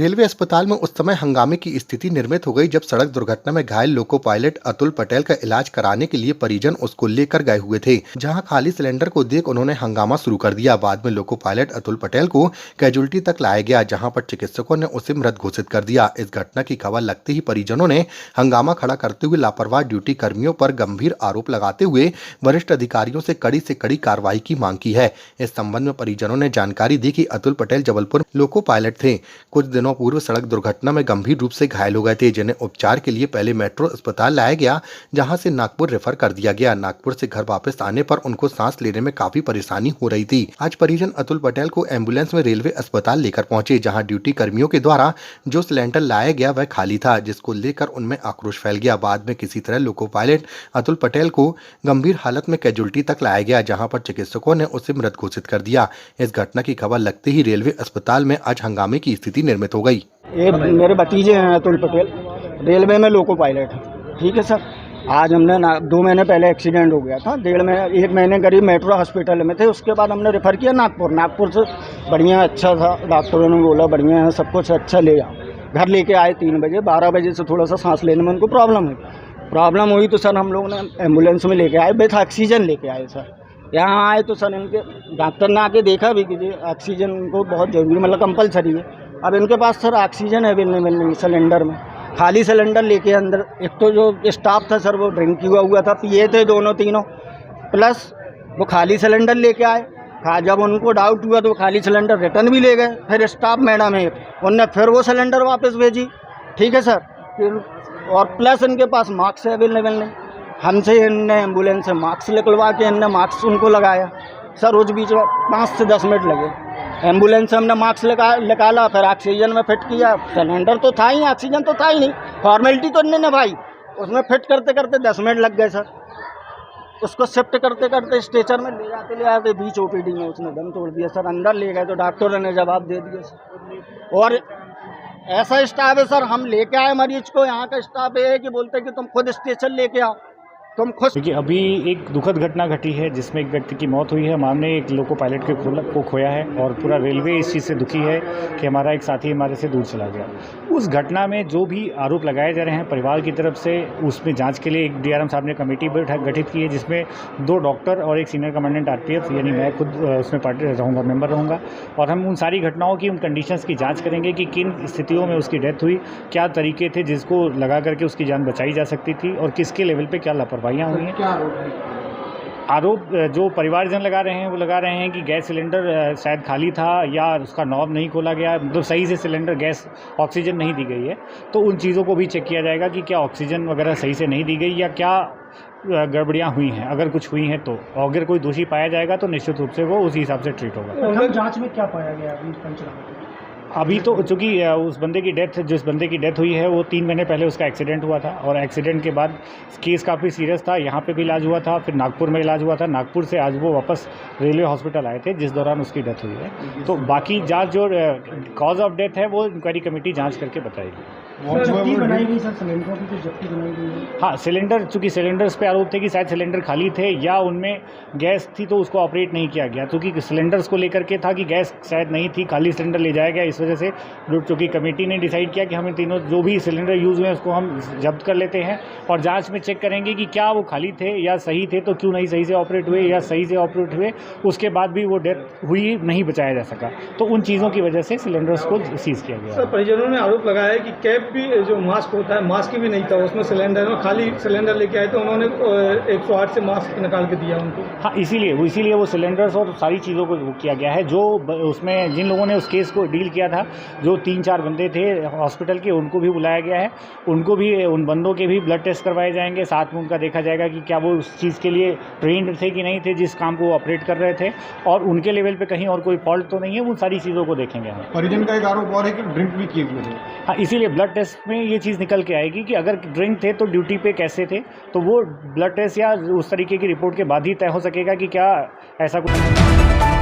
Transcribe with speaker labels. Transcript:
Speaker 1: Railway अस्पताल में उस समय हंगामे की स्थिति निर्मित हो गई जब सड़क दुर्घटना में घायल लोको पायलट अतुल पटेल का इलाज कराने के लिए परिजन उसको लेकर गए हुए थे। जहां खाली सिलेंडर को देख उन्होंने हंगामा शुरू कर दिया। बाद में लोको पायलट अतुल पटेल को कैजुअल्टी तक लाया गया, जहां पर चिकित्सकों ने उसे मृत घोषित कर दिया। इस घटना की खबर लगते ही परिजनों ने हंगामा खड़ा करते हुए लापरवाह ड्यूटी कर्मियों पर गंभीर आरोप लगाते हुए वरिष्ठ अधिकारियों से कड़ी कार्रवाई की मांग की है। इस संबंध में परिजनों ने जानकारी दी कि अतुल पटेल जबलपुर लोको पायलट थे। कुछ दिनों पूर्व सड़क दुर्घटना में गंभीर रूप से घायल हो गए थे, जिन्हें उपचार के लिए पहले मेट्रो अस्पताल लाया गया, जहां से नागपुर रेफर कर दिया गया। नागपुर से घर वापस आने पर उनको सांस लेने में काफी परेशानी हो रही थी। आज परिजन अतुल पटेल को एम्बुलेंस में रेलवे अस्पताल लेकर पहुंचे, जहां ड्यूटी कर्मियों के द्वारा जो सिलेंडर लाया गया वह खाली था, जिसको लेकर उनमें आक्रोश फैल गया। बाद में किसी तरह लोको पायलट अतुल पटेल को गंभीर हालत में कैजुअल्टी तक लाया गया, जहां पर चिकित्सकों ने उसे मृत घोषित कर दिया। इस घटना की खबर लगते ही रेलवे अस्पताल में आज हंगामे की स्थिति निर्मित हो गई।
Speaker 2: ये मेरे भतीजे हैं अतुल पटेल, रेलवे में लोको पायलट है। ठीक है सर, आज हमने 2 महीने पहले एक्सीडेंट हो गया था। 1 महीने करीब मेट्रो हॉस्पिटल में थे। उसके बाद हमने रेफ़र किया नागपुर से बढ़िया अच्छा था, डॉक्टरों ने बोला बढ़िया है, सब कुछ अच्छा ले जाओ। घर लेके आए 3 बजे, 12 बजे से थोड़ा सा सांस लेने में उनको प्रॉब्लम हुई तो सर हम लोग ने एम्बुलेंस में लेके आए, विथ ऑक्सीजन लेके आए सर। यहाँ आए तो सर इनके डॉक्टर ने आके देखा भी कि ऑक्सीजन उनको बहुत जरूरी, मतलब कंपलसरी है। अब इनके पास सर ऑक्सीजन अवेलेबल नहीं सिलेंडर में, खाली सिलेंडर लेके अंदर। एक तो जो स्टाफ था सर वो ड्रिंक किया हुआ था, पिए थे दोनों तीनों, प्लस वो खाली सिलेंडर लेके आए। जब उनको डाउट हुआ तो वो खाली सिलेंडर रिटर्न भी ले गए। फिर स्टाफ मैडम है उनने फिर वो सिलेंडर वापस भेजी। ठीक है सर, फिर और प्लस इनके पास मास्क अवेलेबल नहीं। हमसे इनने एम्बुलेंस से मास्क निकलवा के इनने मास्क उनको लगाया सर। उस बीच में 5 से 10 मिनट लगे। एम्बुलेंस से हमने मास्क निकाला, फिर ऑक्सीजन में फिट किया। सिलेंडर तो था ही, ऑक्सीजन तो था ही नहीं, फॉर्मेलिटी तो इनने भाई उसमें फिट करते करते 10 मिनट लग गए सर। उसको शिफ्ट करते करते स्ट्रेचर में ले आते बीच ओपीडी में उसने दम तोड़ दिया सर। अंदर ले गए तो डॉक्टरों ने जवाब दे दिया सर। और ऐसा स्टाफ है सर, हम लेके आए मरीज को, यहाँ का स्टाफ ये है कि बोलते हैं कि तुम खुद स्टेशन लेके आओ, तुम खुद।
Speaker 3: देखिए, अभी एक दुखद घटना घटी है जिसमें एक व्यक्ति की मौत हुई है। हमने एक लोको पायलट को खोया है और पूरा रेलवे इस चीज़ से दुखी है कि हमारा एक साथी हमारे से दूर चला गया। उस घटना में जो भी आरोप लगाए जा रहे हैं परिवार की तरफ से, उसमें जांच के लिए एक डीआरएम साहब ने कमेटी गठित की है, जिसमें 2 डॉक्टर और एक सीनियर कमांडेंट आरपीएफ यानी मैं खुद उसमें मेंबर रहूँगा। और हम उन सारी घटनाओं की, उन कंडीशंस की जाँच करेंगे कि किन स्थितियों में उसकी डेथ हुई, क्या तरीके थे जिसको लगा करके उसकी जान बचाई जा सकती थी और किसके लेवल पर क्या लापरवाहियाँ हुई हैं। आरोप जो परिवारजन लगा रहे हैं वो लगा रहे हैं कि गैस सिलेंडर शायद खाली था या उसका नॉब नहीं खोला गया, मतलब सही से सिलेंडर गैस ऑक्सीजन नहीं दी गई है। तो उन चीज़ों को भी चेक किया जाएगा कि क्या ऑक्सीजन वगैरह सही से नहीं दी गई या क्या गड़बड़ियाँ हुई हैं। अगर कुछ हुई हैं तो अगर कोई दोषी पाया जाएगा तो निश्चित रूप से वो उसी हिसाब से ट्रीट होगा।
Speaker 2: जाँच में क्या पाया गया पंचनामा?
Speaker 3: अभी तो चूँकि जिस बंदे की डेथ हुई है वो 3 महीने पहले उसका एक्सीडेंट हुआ था और एक्सीडेंट के बाद केस काफ़ी सीरियस था। यहाँ पे भी इलाज हुआ था, फिर नागपुर में इलाज हुआ था। नागपुर से आज वो वापस रेलवे हॉस्पिटल आए थे, जिस दौरान उसकी डेथ हुई है। तो बाकी जांच जो कॉज ऑफ डेथ है वो इंक्वायरी कमेटी जांच करके बताएगी।
Speaker 2: बनाई गई सर, सिलेंडरों की जब्ती बनाई गई है।
Speaker 3: हाँ, सिलेंडर, चूँकि सिलेंडर्स पे आरोप थे कि शायद सिलेंडर खाली थे या उनमें गैस थी तो उसको ऑपरेट नहीं किया गया। क्योंकि सिलेंडर्स को लेकर के था कि गैस शायद नहीं थी, खाली सिलेंडर ले जाया गया। इस वजह से चूँकि कमेटी ने डिसाइड किया कि हमें तीनों जो भी सिलेंडर यूज़ हुए उसको हम जब्त कर लेते हैं और जांच में चेक करेंगे कि क्या वो खाली थे या सही थे, तो क्यों नहीं सही से ऑपरेट हुए, या सही से ऑपरेट हुए उसके बाद भी वो डेथ हुई, नहीं बचाया जा सका। तो उन चीज़ों की वजह से सिलेंडर्स को सीज किया गया।
Speaker 4: सर, परिजनों ने आरोप लगाया है कि कैप भी जो मास्क होता है, मास्क भी नहीं था उसमें, सिलेंडर में खाली सिलेंडर लेके आए तो उन्होंने 108 से मास्क निकाल के दिया उनको।
Speaker 3: हाँ, इसीलिए वो सिलेंडर्स और सारी चीज़ों को किया गया है। जो उसमें जिन लोगों ने उस केस को डील किया था, जो 3-4 बंदे थे हॉस्पिटल के, उनको भी बुलाया गया है। उनको भी, उन बंदों के भी ब्लड टेस्ट करवाए जाएंगे। साथ में उनका देखा जाएगा कि क्या वो उस चीज़ के लिए ट्रेंड थे कि नहीं थे जिस काम को वो ऑपरेट कर रहे थे, और उनके लेवल पे कहीं और कोई फॉल्ट तो नहीं है। उन सारी चीज़ों को देखेंगे हम।
Speaker 4: परिजन का एक आरोप और है कि ड्रिंक भी किए हुए थे।
Speaker 3: हाँ, इसीलिए ब्लड टेस्ट में ये चीज़ निकल के आएगी कि अगर ड्रिंक थे तो ड्यूटी पे कैसे थे, तो वो ब्लड टेस्ट या उस तरीके की रिपोर्ट के बाद ही तय हो सकेगा कि क्या ऐसा कुछ।